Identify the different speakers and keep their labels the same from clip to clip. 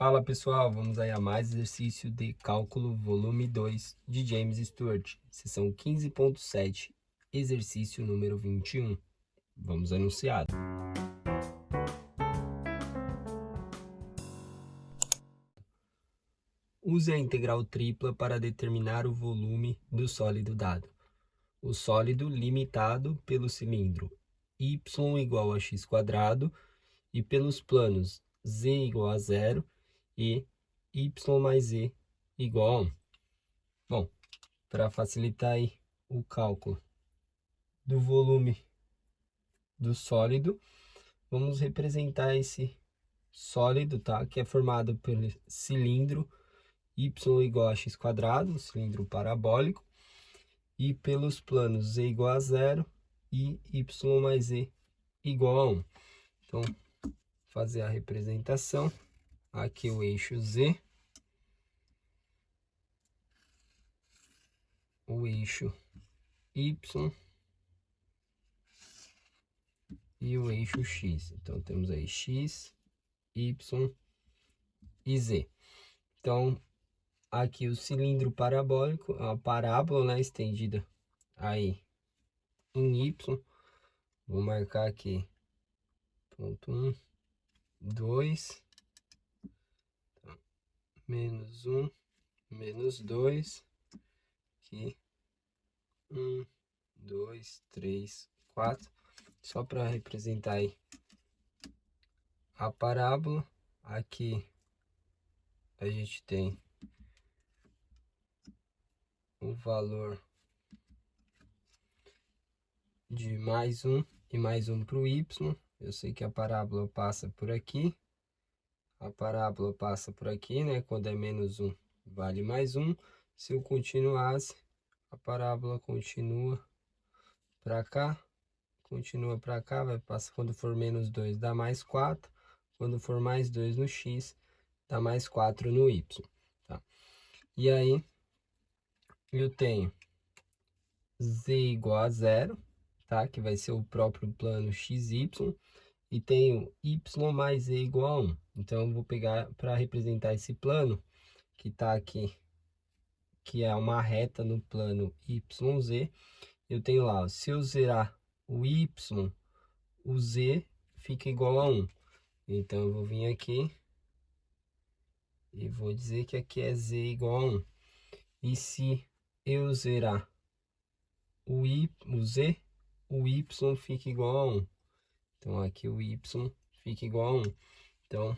Speaker 1: Fala pessoal, vamos aí a mais exercício de cálculo volume 2 de James Stewart, seção 15.7, exercício número 21. Vamos anunciar. Use a integral tripla para determinar o volume do sólido dado. O sólido limitado pelo cilindro y igual a x² e pelos planos z igual a 0 e y mais z igual a 1. Bom, para facilitar aí o cálculo do volume do sólido, vamos representar esse sólido, tá? Que é formado pelo cilindro y igual a x², cilindro parabólico, e pelos planos z igual a 0 e y mais z igual a 1. Então, fazer a representação, aqui o eixo z, o eixo y e o eixo x. Então, temos aí x, y e z. Então, aqui o cilindro parabólico, a parábola, né, estendida aí em y. Vou marcar aqui ponto 1, 2, menos 1, menos 2, aqui 1, 2, 3, 4, só para representar aí a parábola. Aqui a gente tem o valor de mais 1 e mais 1 para o y. Eu sei que a parábola passa por aqui, a parábola passa por aqui, né? Quando é menos 1, vale mais 1. Se eu continuasse, a parábola continua para cá, continua para cá, vai passar. Quando for menos 2, dá mais 4. Quando for mais 2 no x, dá mais 4 no y, tá? E aí, eu tenho z igual a 0, tá? Que vai ser o próprio plano xy. E tenho y mais z igual a 1. Então, eu vou pegar para representar esse plano, que está aqui, que é uma reta no plano YZ. Eu tenho lá, se eu zerar o y, o z fica igual a 1. Então, eu vou vir aqui e vou dizer que aqui é z igual a 1. E se eu zerar o z, o y fica igual a 1. Então, aqui o y fica igual a 1. Então,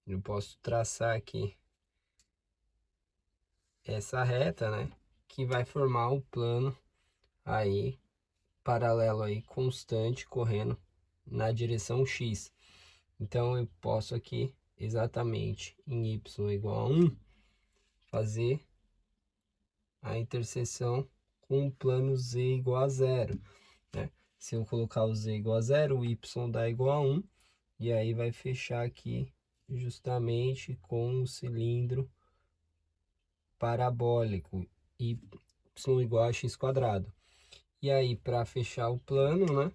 Speaker 1: eu posso traçar aqui essa reta, né? Que vai formar o plano aí, paralelo aí, constante, correndo na direção x. Então, eu posso aqui, exatamente em y igual a 1, fazer a interseção com o plano z igual a 0, né? Se eu colocar o z igual a 0, o y dá igual a 1, e aí vai fechar aqui justamente com o cilindro parabólico y igual a x². E aí, para fechar o plano, né,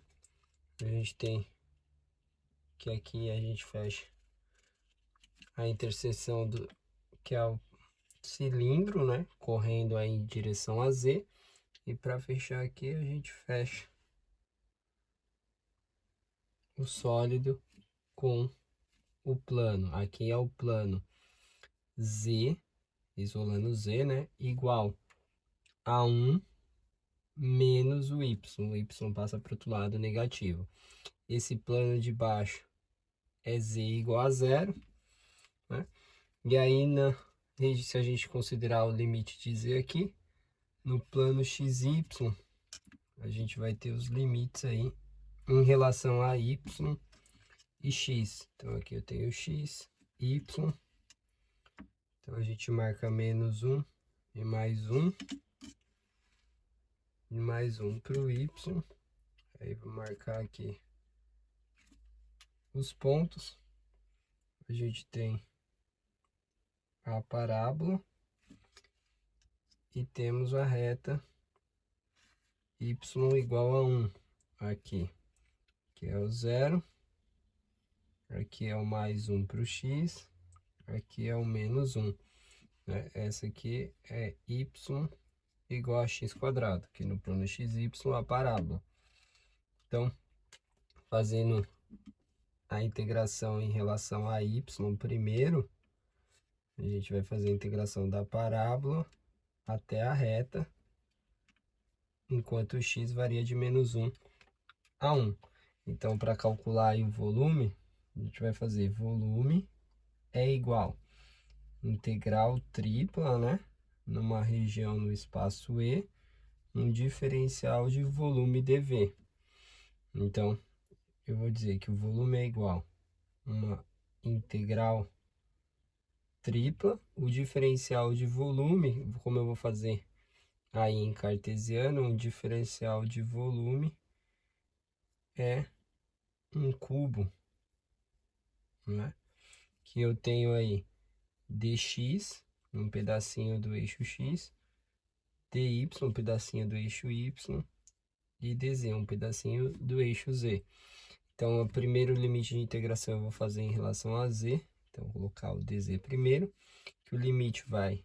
Speaker 1: a gente tem que aqui a gente fecha a interseção do que é o cilindro, né, correndo aí em direção a z. E para fechar aqui, a gente fecha o sólido com o plano. Aqui é o plano z, isolando z, né, igual a 1 menos o y passa para o outro lado, negativo. Esse plano de baixo é z igual a 0, né? E aí, se a gente considerar o limite de z aqui, no plano xy, a gente vai ter os limites aí em relação a y e x. Então, aqui eu tenho x, y. Então, a gente marca menos 1 e mais 1. E mais 1 para o y. Aí, vou marcar aqui os pontos. A gente tem a parábola e temos a reta y igual a 1 aqui, que é o 0. Aqui é o mais 1 para o x aqui é o menos 1, né? Essa aqui é y igual a x quadrado, que no plano xy a parábola. Então, fazendo a integração em relação a y primeiro, a gente vai fazer a integração da parábola até a reta, enquanto o x varia de menos 1 a 1. Então, para calcular aí o volume, a gente vai fazer volume é igual integral tripla, né? Numa região no espaço E, um diferencial de volume dV. Então, eu vou dizer que o volume é igual uma integral tripla. O diferencial de volume, como eu vou fazer aí em cartesiano, um diferencial de volume é um cubo, né? Que eu tenho aí dx, um pedacinho do eixo x, dy, um pedacinho do eixo y, e dz, um pedacinho do eixo z. Então, o primeiro limite de integração eu vou fazer em relação a z. Então, vou colocar o dz primeiro, que o limite vai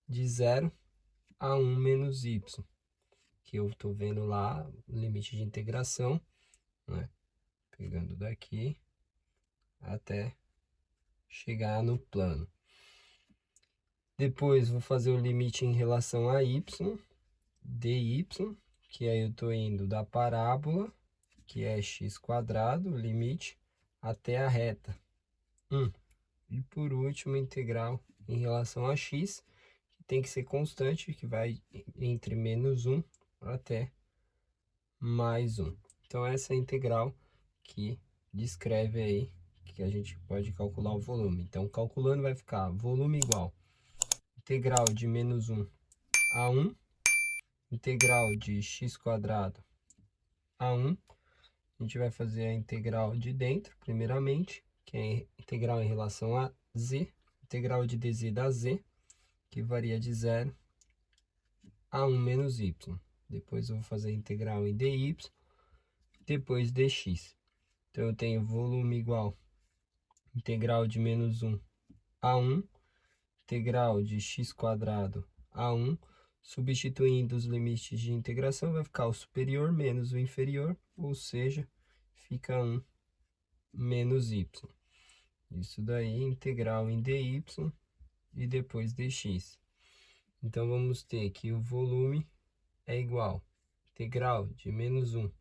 Speaker 1: de 0 a 1 menos y, que eu estou vendo lá o limite de integração, né? Pegando daqui até chegar no plano. Depois, vou fazer o limite em relação a y, dy, que aí eu estou indo da parábola, que é x quadrado, limite, até a reta 1. E por último, integral em relação a x, que tem que ser constante, que vai entre menos 1 até mais 1. Então, essa é a integral que descreve aí que a gente pode calcular o volume. Então, calculando vai ficar volume igual integral de menos 1 a 1, integral de x quadrado a 1. A gente vai fazer a integral de dentro, primeiramente, que é integral em relação a z, integral de dz da z, que varia de 0 a 1 menos y. Depois eu vou fazer a integral em dy, depois dx. Então, eu tenho volume igual integral de menos 1 a 1, integral de x quadrado a 1, substituindo os limites de integração, vai ficar o superior menos o inferior, ou seja, fica 1 menos y. Isso daí, integral em dy e depois dx. Então, vamos ter que o volume é igual integral de menos 1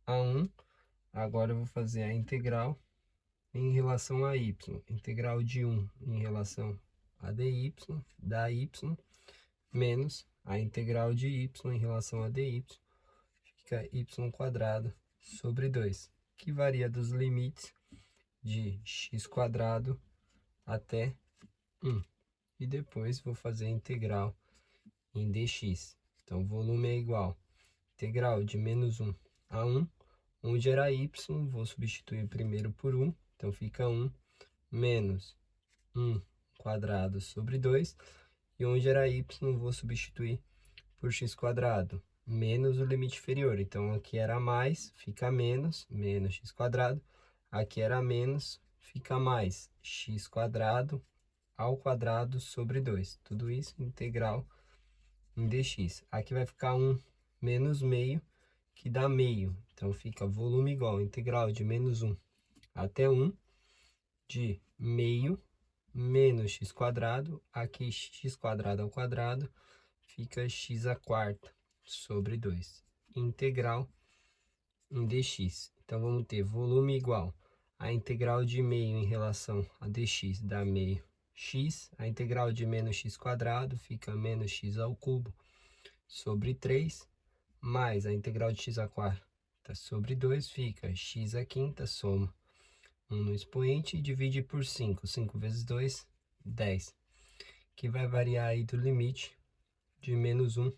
Speaker 1: a 1. Agora, eu vou fazer a integral em relação a y. Integral de 1 em relação a dy, da y, menos a integral de y em relação a dy, fica y quadrado sobre 2, que varia dos limites de x quadrado até 1. E depois vou fazer a integral em dx. Então, volume é igual integral de menos 1 a 1, onde era y, vou substituir primeiro por 1, então fica 1 menos 1 quadrado sobre 2, e onde era y, vou substituir por x quadrado, menos o limite inferior. Então, aqui era mais, fica menos, menos x quadrado. Aqui era menos, fica mais, x quadrado ao quadrado sobre 2. Tudo isso integral em dx. Aqui vai ficar 1 menos meio, que dá meio. Então, fica volume igual integral de menos 1 até 1 de meio menos x quadrado. Aqui x quadrado ao quadrado fica x à quarta sobre 2. Integral em dx. Então, vamos ter volume igual a integral de meio em relação a dx dá meio x. A integral de menos x quadrado fica menos x ao cubo sobre 3, mais a integral de x à quarta sobre 2 fica x à quinta, soma 1 no expoente e divide por 5. 5 vezes 2, 10. Que vai variar aí do limite de menos 1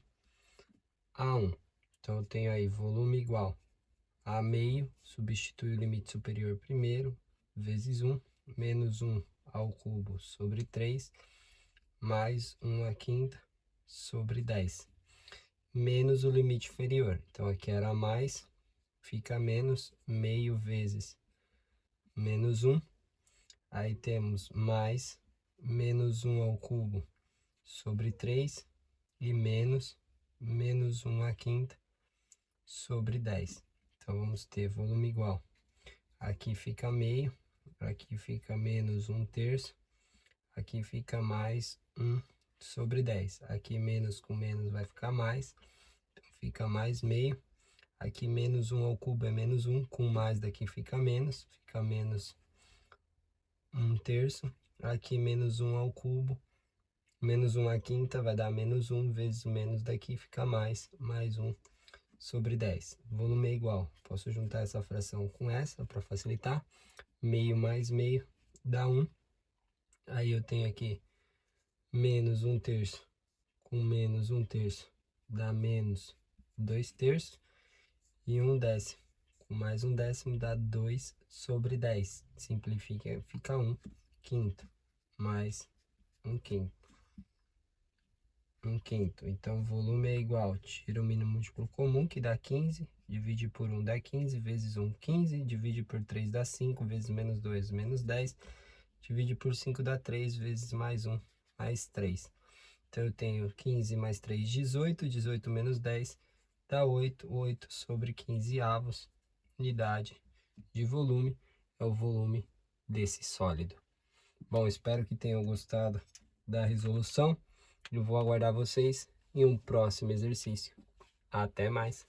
Speaker 1: a 1. Então, eu tenho aí volume igual a meio, substitui o limite superior primeiro, vezes 1, menos 1 ao cubo sobre 3, mais 1 à quinta sobre 10, menos o limite inferior. Então, aqui era mais, fica menos meio vezes menos 1. Aí temos mais menos 1 ao cubo sobre 3 e menos 1 à quinta sobre 10. Então, vamos ter volume igual. Aqui fica meio, aqui fica menos 1/3, aqui fica mais 1 sobre 10. Aqui menos com menos vai ficar mais, então fica mais meio. Aqui menos 1 ao cubo é menos 1, com mais daqui fica menos 1/3. Aqui menos 1 ao cubo, menos 1 à quinta vai dar menos 1, vezes menos daqui fica mais 1 sobre 10. Volume é igual. Posso juntar essa fração com essa para facilitar. Meio mais meio dá 1. Aí eu tenho aqui menos 1/3 com menos 1/3 dá menos 2/3. E 1/10 com mais 1/10 dá 2 sobre 10. Simplifica, fica 1/5 mais 1/5. 1/5. Então, volume é igual, tira o mínimo múltiplo comum, que dá 15, divide por 1 dá 15, vezes 1, 15, divide por 3 dá 5, vezes menos 2, menos 10, divide por 5 dá 3, vezes mais 1, mais 3. Então, eu tenho 15 mais 3, 18, 18 menos 10, dá 8, 8 sobre 15 avos, unidade de volume, é o volume desse sólido. Bom, espero que tenham gostado da resolução. Eu vou aguardar vocês em um próximo exercício. Até mais!